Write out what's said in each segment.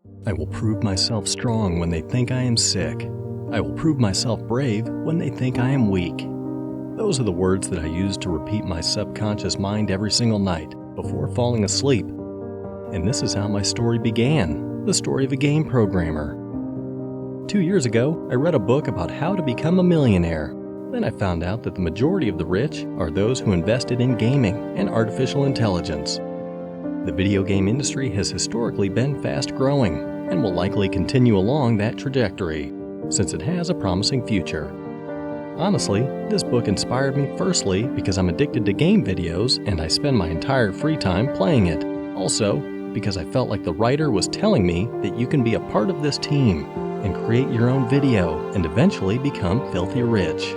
I will prove myself strong when they think I am sick. I will prove myself brave when they think I am weak. Those are the words that I use to repeat my subconscious mind every single night before falling asleep. And this is how my story began, the story of a game programmer. 2 years ago, I read a book about how to become a millionaire. Then I found out that the majority of the rich are those who invested in gaming and artificial intelligence. The video game industry has historically been fast growing and will likely continue along that trajectory, since it has a promising future. Honestly, this book inspired me firstly because I'm addicted to game videos and I spend my entire free time playing it. Also, because I felt like the writer was telling me that you can be a part of this team and create your own video and eventually become filthy rich.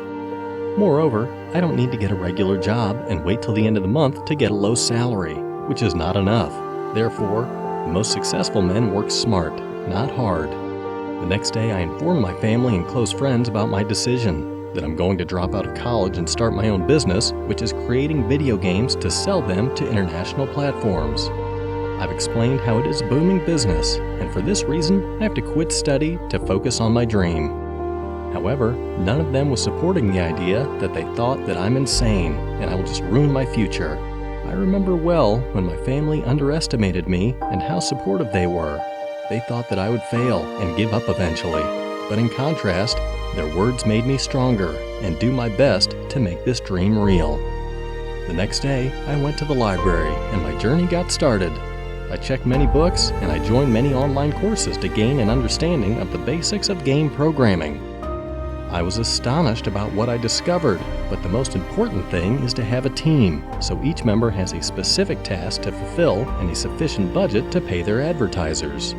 Moreover, I don't need to get a regular job and wait till the end of the month to get a low salary, which is not enough. Therefore, the most successful men work smart, not hard. The next day, I informed my family and close friends about my decision, that I'm going to drop out of college and start my own business, which is creating video games to sell them to international platforms. I've explained how it is a booming business, and for this reason, I have to quit study to focus on my dream. However, none of them was supporting the idea that they thought that I'm insane and I will just ruin my future. I remember well when my family underestimated me and how supportive they were. They thought that I would fail and give up eventually, but in contrast, their words made me stronger and do my best to make this dream real. The next day, I went to the library and my journey got started. I checked many books and I joined many online courses to gain an understanding of the basics of game programming. I was astonished about what I discovered, but the most important thing is to have a team, so each member has a specific task to fulfill and a sufficient budget to pay their advertisers.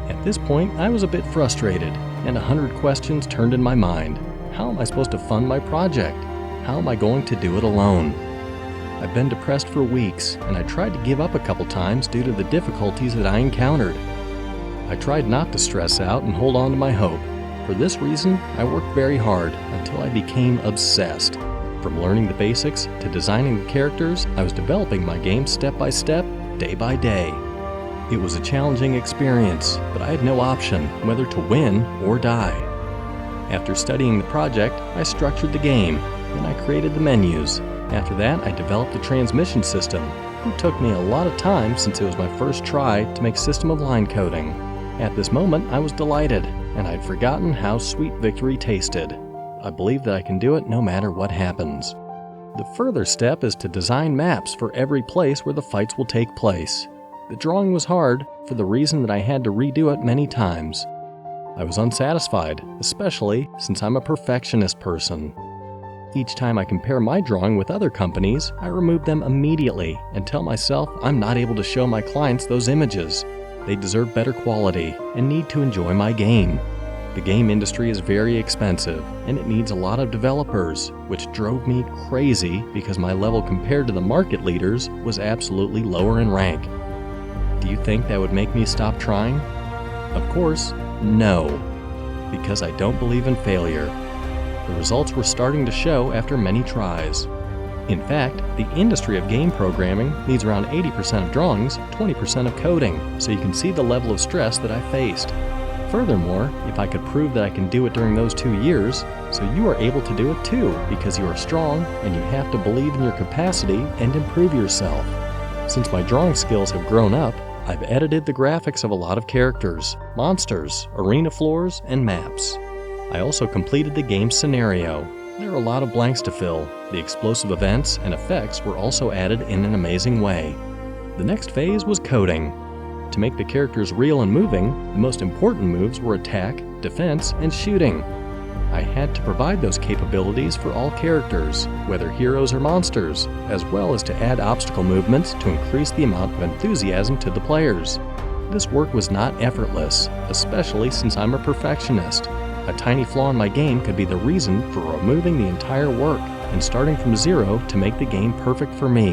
At this point, I was a bit frustrated, and 100 questions turned in my mind. How am I supposed to fund my project? How am I going to do it alone? I've been depressed for weeks, and I tried to give up a couple times due to the difficulties that I encountered. I tried not to stress out and hold on to my hope. For this reason, I worked very hard until I became obsessed. From learning the basics to designing the characters, I was developing my game step by step, day by day. It was a challenging experience, but I had no option whether to win or die. After studying the project, I structured the game, then I created the menus. After that, I developed the transmission system. It took me a lot of time since it was my first try to make system of line coding. At this moment, I was delighted, and I'd forgotten how sweet victory tasted. I believe that I can do it no matter what happens. The further step is to design maps for every place where the fights will take place. The drawing was hard for the reason that I had to redo it many times. I was unsatisfied, especially since I'm a perfectionist person. Each time I compare my drawing with other companies, I remove them immediately and tell myself I'm not able to show my clients those images. They deserve better quality and need to enjoy my game. The game industry is very expensive and it needs a lot of developers, which drove me crazy because my level compared to the market leaders was absolutely lower in rank. Do you think that would make me stop trying? Of course, no, because I don't believe in failure. The results were starting to show after many tries. In fact, the industry of game programming needs around 80% of drawings, 20% of coding, so you can see the level of stress that I faced. Furthermore, if I could prove that I can do it during those 2 years, so you are able to do it too because you are strong and you have to believe in your capacity and improve yourself. Since my drawing skills have grown up, I've edited the graphics of a lot of characters, monsters, arena floors, and maps. I also completed the game scenario. There are a lot of blanks to fill. The explosive events and effects were also added in an amazing way. The next phase was coding. To make the characters real and moving, the most important moves were attack, defense, and shooting. I had to provide those capabilities for all characters, whether heroes or monsters, as well as to add obstacle movements to increase the amount of enthusiasm to the players. This work was not effortless, especially since I'm a perfectionist. A tiny flaw in my game could be the reason for removing the entire work and starting from zero to make the game perfect for me.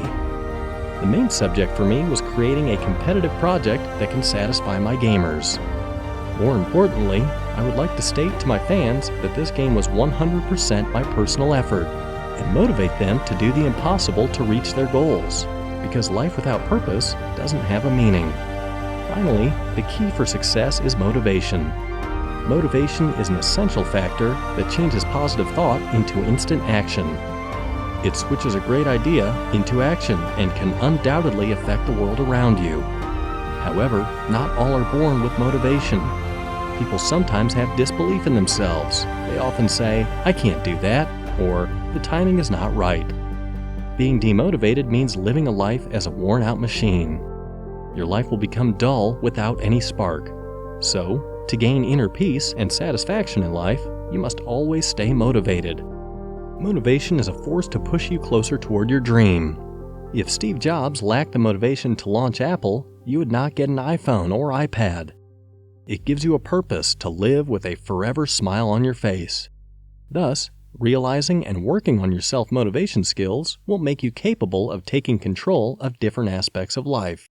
The main subject for me was creating a competitive project that can satisfy my gamers. More importantly, I would like to state to my fans that this game was 100% my personal effort and motivate them to do the impossible to reach their goals, because life without purpose doesn't have a meaning. Finally, the key for success is motivation. Motivation is an essential factor that changes positive thought into instant action. It switches a great idea into action and can undoubtedly affect the world around you. However, not all are born with motivation. People sometimes have disbelief in themselves. They often say, "I can't do that," or "the timing is not right." Being demotivated means living a life as a worn-out machine. Your life will become dull without any spark. So, to gain inner peace and satisfaction in life, you must always stay motivated. Motivation is a force to push you closer toward your dream. If Steve Jobs lacked the motivation to launch Apple, you would not get an iPhone or iPad. It gives you a purpose to live with a forever smile on your face. Thus, realizing and working on your self-motivation skills will make you capable of taking control of different aspects of life.